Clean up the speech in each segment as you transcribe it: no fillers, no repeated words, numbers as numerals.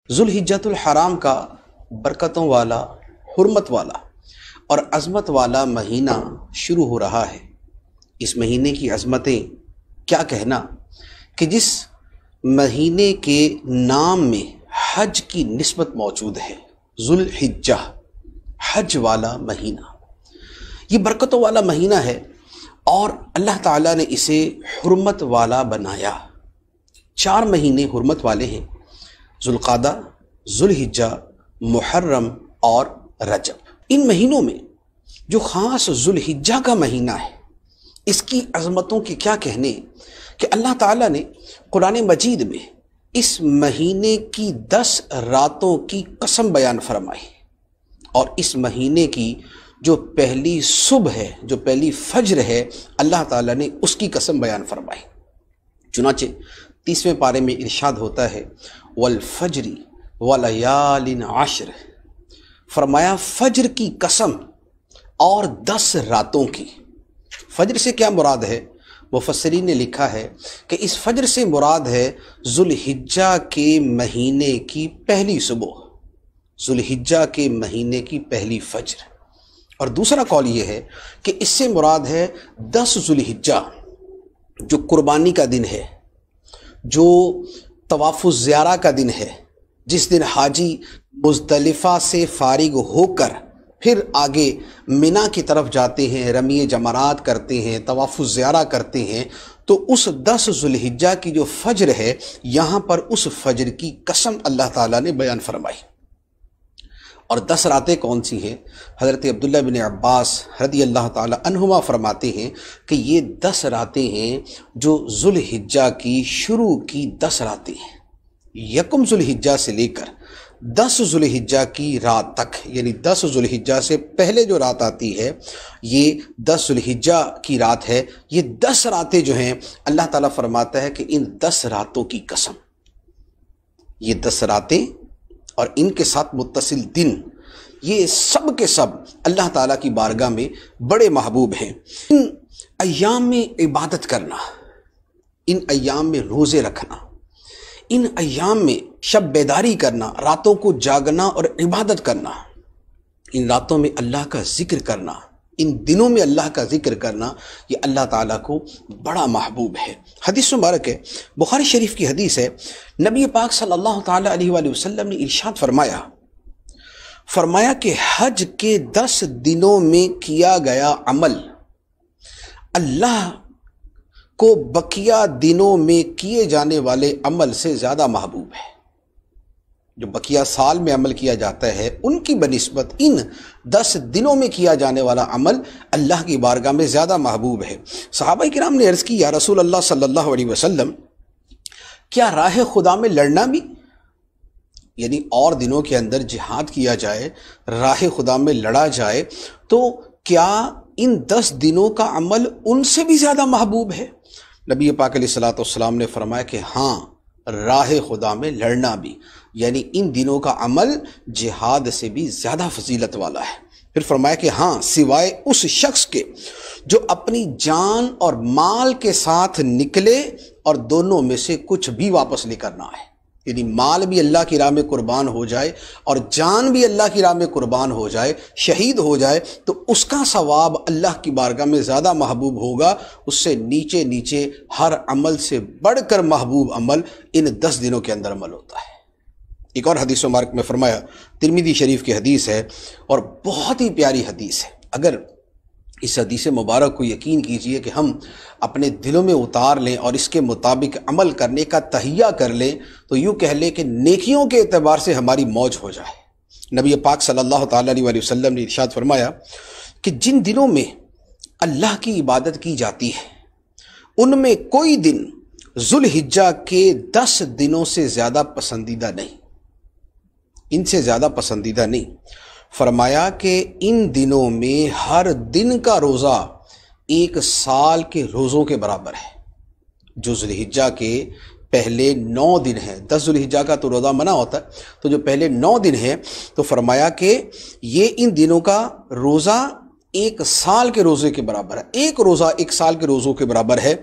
ذوالحجۃ الحرام کا برکتوں والا، حرمت والا اور عظمت والا مہینہ شروع ہو رہا ہے۔ اس مہینے کی عظمتیں کیا کہنا کہ جس مہینے کے نام میں حج کی نسبت موجود ہے۔ ذوالحجہ، حج والا مہینہ، یہ برکتوں والا مہینہ ہے اور اللہ تعالیٰ نے اسے حرمت والا بنایا۔ 4 مہینے حرمت والے ہیں: ذوالقعدہ، ذوالحجہ، محرم اور رجب۔ ان مہینوں میں جو خاص ذوالحجہ کا مہینہ ہے، اس کی عظمتوں کے کیا کہنے کہ اللہ تعالیٰ نے قرآن مجید میں اس مہینے کی 10 راتوں کی قسم بیان فرمائی، اور اس مہینے کی جو پہلی صبح ہے، جو پہلی فجر ہے، اللہ تعالیٰ نے اس کی قسم بیان فرمائی۔ چنانچہ 30ویں پارے میں ارشاد ہوتا ہے والفجر ولیال عشر، فرمایا فجر کی قسم اور 10 راتوں کی۔ فجر سے کیا مراد ہے؟ مفسرین نے لکھا ہے کہ اس فجر سے مراد ہے ذوالحجہ کے مہینے کی پہلی صبح، ذوالحجہ کے مہینے کی پہلی فجر۔ اور دوسرا قول یہ ہے کہ اس سے مراد ہے 10 ذوالحجہ، جو قربانی کا دن ہے، جو طواف الزیارہ کا دن ہے، جس دن حاجی مزدلفہ سے فارغ ہو کر پھر آگے منی کی طرف جاتے ہیں، رمی جمرات کرتے ہیں، طواف الزیارہ کرتے ہیں۔ تو اس 10 ذوالحجہ کی جو فجر ہے، یہاں پر اس فجر کی قسم اللہ تعالیٰ نے بیان فرمائی۔ اور 10 راتیں کون سی ہیں؟ حضرت عبداللہ بن عباس رضی اللہ تعالی عنہما فرماتے ہیں کہ یہ 10 راتیں ہیں جو ذوالحجہ کی شروع کی 10 راتیں ہیں، یکم ذوالحجہ سے لے کر 10 ذوالحجہ کی رات تک، یعنی 10 ذوالحجہ سے پہلے جو رات آتی ہے یہ 10 ذوالحجہ کی رات ہے۔ یہ 10 راتیں جو ہیں اللہ تعالیٰ فرماتا ہے کہ ان 10 راتوں کی قسم، یہ 10 راتیں اور ان کے ساتھ متصل دن، یہ سب کے سب اللہ تعالیٰ کی بارگاہ میں بڑے محبوب ہیں۔ ان ایام میں عبادت کرنا، ان ایام میں روزے رکھنا، ان ایام میں شب بیداری کرنا، راتوں کو جاگنا اور عبادت کرنا، ان راتوں میں اللہ کا ذکر کرنا، ان دنوں میں اللہ کا ذکر کرنا، یہ اللہ تعالیٰ کو بڑا محبوب ہے۔ حدیث مبارک ہے، بخاری شریف کی حدیث ہے، نبی پاک صلی اللہ تعالیٰ علیہ وآلہ وسلم نے ارشاد فرمایا کہ حج کے 10 دنوں میں کیا گیا عمل اللہ کو بقیہ دنوں میں کیے جانے والے عمل سے زیادہ محبوب ہے۔ جو بقیہ سال میں عمل کیا جاتا ہے ان کی بنسبت ان 10 دنوں میں کیا جانے والا عمل اللہ کی بارگاہ میں زیادہ محبوب ہے۔ صحابہ کرام نے عرض کی، یا رسول اللہ صلی اللہ علیہ وسلم، کیا راہ خدا میں لڑنا بھی، یعنی اور دنوں کے اندر جہاد کیا جائے، راہ خدا میں لڑا جائے، تو کیا ان 10 دنوں کا عمل ان سے بھی زیادہ محبوب ہے؟ نبی پاک علیہ الصلوۃ والسلام نے فرمایا کہ ہاں، راہ خدا میں لڑنا بھی، یعنی ان دنوں کا عمل جہاد سے بھی زیادہ فضیلت والا ہے۔ پھر فرمایا کہ ہاں، سوائے اس شخص کے جو اپنی جان اور مال کے ساتھ نکلے اور دونوں میں سے کچھ بھی واپس لے کر نہ آئے، یعنی مال بھی اللہ کی راہ میں قربان ہو جائے اور جان بھی اللہ کی راہ میں قربان ہو جائے، شہید ہو جائے، تو اس کا ثواب اللہ کی بارگاہ میں زیادہ محبوب ہوگا۔ اس سے نیچے نیچے ہر عمل سے بڑھ کر محبوب عمل ان 10 دنوں کے اندر عمل ہوتا ہے۔ ایک اور حدیث مبارک میں فرمایا، ترمذی شریف کی حدیث ہے اور بہت ہی پیاری حدیث ہے، اگر اس حدیث مبارک کو یقین کیجئے کہ ہم اپنے دلوں میں اتار لیں اور اس کے مطابق عمل کرنے کا تہیہ کر لیں تو یوں کہہ لیں کہ نیکیوں کے اعتبار سے ہماری موج ہو جائے۔ نبی پاک صلی اللہ تعالیٰ علیہ وآلہ وسلم نے ارشاد فرمایا کہ جن دنوں میں اللہ کی عبادت کی جاتی ہے ان میں کوئی دن ذوالحجہ کے 10 دنوں سے زیادہ پسندیدہ نہیں، ان سے زیادہ پسندیدہ نہیں۔ فرمایا کہ ان دنوں میں ہر دن کا روزہ 1 سال کے روزوں کے برابر ہے۔ جو ذوالحجہ کے پہلے 9 دن ہیں، 10 ذوالحجہ کا تو روزہ منع ہوتا ہے، تو جو پہلے 9 دن ہیں، تو فرمایا کہ یہ ان دنوں کا روزہ 1 سال کے روزے کے برابر ہے، ایک روزہ 1 سال کے روزوں کے برابر ہے۔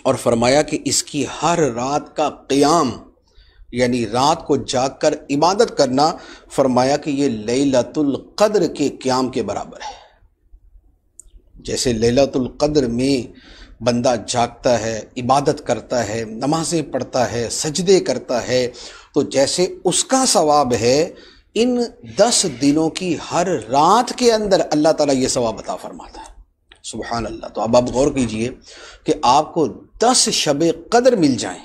اور فرمایا کہ اس کی ہر رات کا قیام یعنی رات کو جاگ کر عبادت کرنا، فرمایا کہ یہ لیلۃ القدر کے قیام کے برابر ہے۔ جیسے لیلۃ القدر میں بندہ جاگتا ہے، عبادت کرتا ہے، نمازیں پڑھتا ہے، سجدے کرتا ہے، تو جیسے اس کا ثواب ہے، ان 10 دنوں کی ہر رات کے اندر اللہ تعالیٰ یہ ثواب عطا فرماتا ہے۔ سبحان اللہ۔ تو اب آپ غور کیجئے کہ آپ کو 10 شب قدر مل جائیں،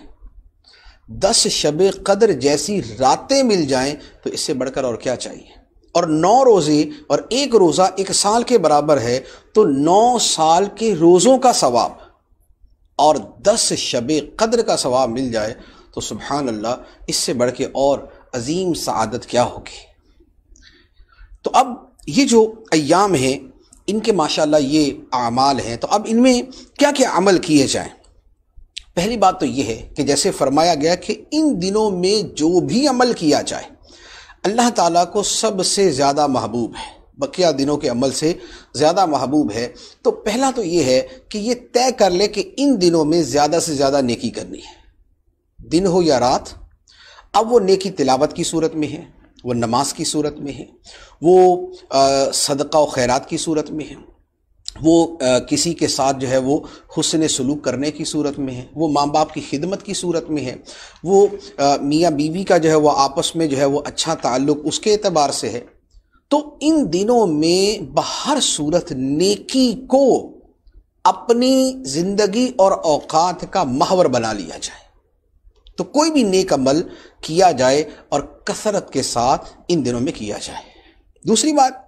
10 شب قدر جیسی راتیں مل جائیں، تو اس سے بڑھ کر اور کیا چاہیے؟ اور 9 روزے اور ایک روزہ 1 سال کے برابر ہے، تو 9 سال کے روزوں کا ثواب اور 10 شب قدر کا ثواب مل جائے تو سبحان اللہ، اس سے بڑھ کے اور عظیم سعادت کیا ہوگی۔ تو اب یہ جو ایام ہیں ان کے ماشاءاللہ یہ اعمال ہیں، تو اب ان میں کیا کیا عمل کیے جائیں؟ پہلی بات تو یہ ہے کہ جیسے فرمایا گیا کہ ان دنوں میں جو بھی عمل کیا جائے اللہ تعالیٰ کو سب سے زیادہ محبوب ہے، بقیہ دنوں کے عمل سے زیادہ محبوب ہے۔ تو پہلا تو یہ ہے کہ یہ طے کر لے کہ ان دنوں میں زیادہ سے زیادہ نیکی کرنی ہے، دن ہو یا رات۔ اب وہ نیکی تلاوت کی صورت میں ہے، وہ نماز کی صورت میں ہے، وہ صدقہ و خیرات کی صورت میں ہے، وہ کسی کے ساتھ جو ہے وہ حسن سلوک کرنے کی صورت میں ہے، وہ ماں باپ کی خدمت کی صورت میں ہے، وہ میاں بیوی کا جو ہے وہ آپس میں جو ہے وہ اچھا تعلق اس کے اعتبار سے ہے۔ تو ان دنوں میں بہر صورت نیکی کو اپنی زندگی اور اوقات کا محور بنا لیا جائے، تو کوئی بھی نیک عمل کیا جائے اور کثرت کے ساتھ ان دنوں میں کیا جائے۔ دوسری بات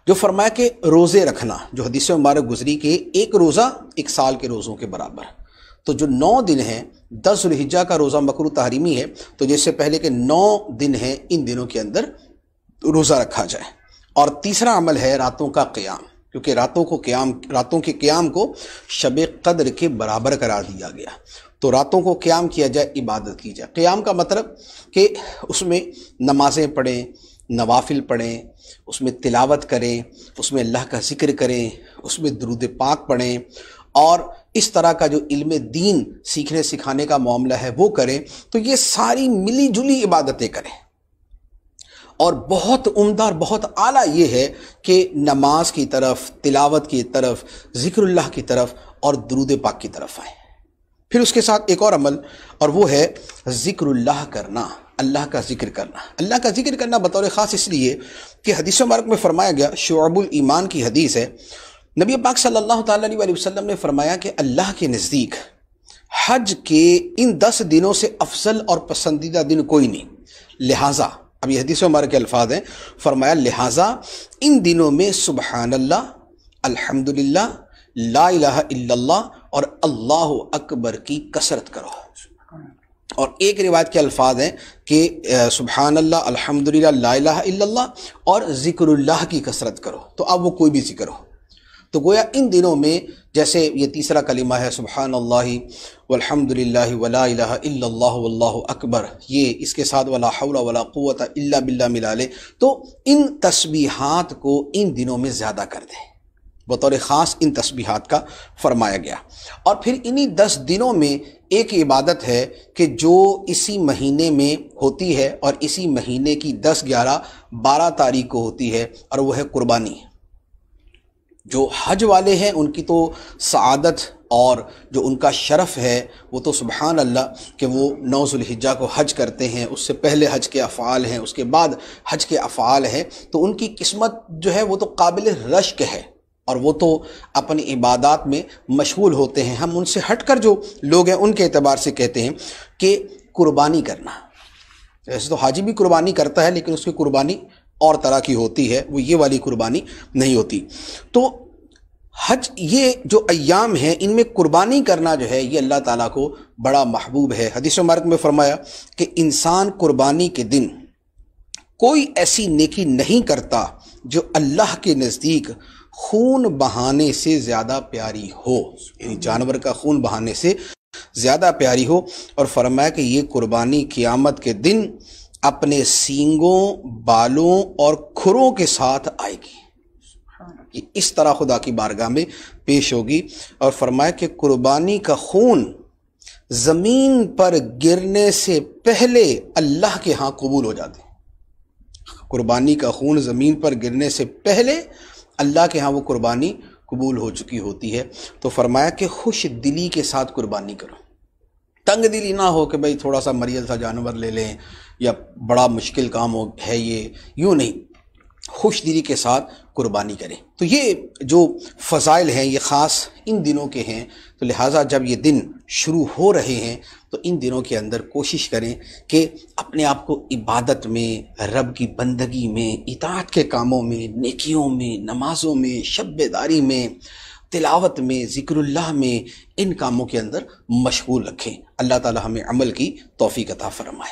جو فرمایا کہ روزے رکھنا، جو حدیث مبارک گزری کہ 1 روزہ 1 سال کے روزوں کے برابر، تو جو 9 دن ہیں، 10 ذوالحجہ کا روزہ مکروہ تحریمی ہے، تو جیسے پہلے کہ 9 دن ہیں ان دنوں کے اندر روزہ رکھا جائے۔ اور تیسرا عمل ہے راتوں کا قیام، کیونکہ راتوں کے قیام کو شب قدر کے برابر قرار دیا گیا، تو راتوں کو قیام کیا جائے، عبادت کی جائے۔ قیام کا مطلب کہ اس میں نمازیں پڑھیں، نوافل پڑھیں، اس میں تلاوت کریں، اس میں اللہ کا ذکر کریں، اس میں درود پاک پڑھیں، اور اس طرح کا جو علم دین سیکھنے سکھانے کا معاملہ ہے وہ کریں۔ تو یہ ساری ملی جلی عبادتیں کریں، اور بہت عمدہ اور بہت اعلیٰ یہ ہے کہ نماز کی طرف، تلاوت کی طرف، ذکر اللہ کی طرف اور درود پاک کی طرف آئیں۔ پھر اس کے ساتھ ایک اور عمل، اور وہ ہے ذکر اللہ کرنا، اللہ کا ذکر کرنا۔ اللہ کا ذکر کرنا بطور خاص اس لیے کہ حدیث مبارک میں فرمایا گیا، شعب الایمان کی حدیث ہے، نبی پاک صلی اللہ تعالیٰ علیہ وسلم نے فرمایا کہ اللہ کے نزدیک حج کے ان 10 دنوں سے افضل اور پسندیدہ دن کوئی نہیں، لہٰذا اب یہ حدیث مبارک کے الفاظ ہیں، فرمایا لہٰذا ان دنوں میں سبحان اللہ، الحمدللہ، لا الہ الا اللہ اور اللہ اکبر کی کثرت کرو۔ اور ایک روایت کے الفاظ ہیں کہ سبحان اللہ، الحمدللہ، لا الہ الا اللہ اور ذکر اللہ کی کثرت کرو۔ تو اب وہ کوئی بھی ذکر ہو، تو گویا ان دنوں میں جیسے یہ تیسرا کلمہ ہے سبحان اللہ والحمدللہ ولا الہ الا اللہ واللہ اکبر، یہ اس کے ساتھ ولا حول ولا قوت الا باللہ ملا لے، تو ان تسبیحات کو ان دنوں میں زیادہ کر دیں، بطور خاص ان تسبیحات کا فرمایا گیا۔ اور پھر انہی 10 دنوں میں ایک عبادت ہے کہ جو اسی مہینے میں ہوتی ہے، اور اسی مہینے کی 10، 11، 12 تاریخ کو ہوتی ہے، اور وہ ہے قربانی۔ جو حج والے ہیں ان کی تو سعادت اور جو ان کا شرف ہے وہ تو سبحان اللہ کہ وہ 9 ذوالحجہ کو حج کرتے ہیں، اس سے پہلے حج کے افعال ہیں، اس کے بعد حج کے افعال ہیں، تو ان کی قسمت جو ہے وہ تو قابل رشک ہے، اور وہ تو اپنی عبادات میں مشغول ہوتے ہیں۔ ہم ان سے ہٹ کر جو لوگ ہیں ان کے اعتبار سے کہتے ہیں کہ قربانی کرنا، ایسے تو حاجی بھی قربانی کرتا ہے لیکن اس کی قربانی اور طرح کی ہوتی ہے، وہ یہ والی قربانی نہیں ہوتی۔ تو حج، یہ جو ایام ہیں ان میں قربانی کرنا جو ہے یہ اللہ تعالیٰ کو بڑا محبوب ہے۔ حدیث مبارک میں فرمایا کہ انسان قربانی کے دن کوئی ایسی نیکی نہیں کرتا جو اللہ کے نزدیک خون بہانے سے زیادہ پیاری ہو، یعنی جانور کا خون بہانے سے زیادہ پیاری ہو، اور فرمایا کہ یہ قربانی قیامت کے دن اپنے سینگوں، بالوں اور کھروں کے ساتھ آئے گی، یہ اس طرح خدا کی بارگاہ میں پیش ہوگی۔ اور فرمایا کہ قربانی کا خون زمین پر گرنے سے پہلے اللہ کے ہاں قبول ہو جاتے ہیں۔ قربانی کا خون زمین پر گرنے سے پہلے اللہ کے ہاں وہ قربانی قبول ہو چکی ہوتی ہے۔ تو فرمایا کہ خوش دلی کے ساتھ قربانی کرو، تنگ دلی نہ ہو کہ بھئی تھوڑا سا مریل سا جانور لے لیں یا بڑا مشکل کام ہے یہ، یوں نہیں، خوش دلی کے ساتھ قربانی کریں۔ تو یہ جو فضائل ہیں یہ خاص ان دنوں کے ہیں، تو لہٰذا جب یہ دن شروع ہو رہے ہیں تو ان دنوں کے اندر کوشش کریں کہ اپنے آپ کو عبادت میں، رب کی بندگی میں، اطاعت کے کاموں میں، نیکیوں میں، نمازوں میں، شب بیداری میں، تلاوت میں، ذکر اللہ میں، ان کاموں کے اندر مشغول رکھیں۔ اللہ تعالی ہمیں عمل کی توفیق عطا فرمائے۔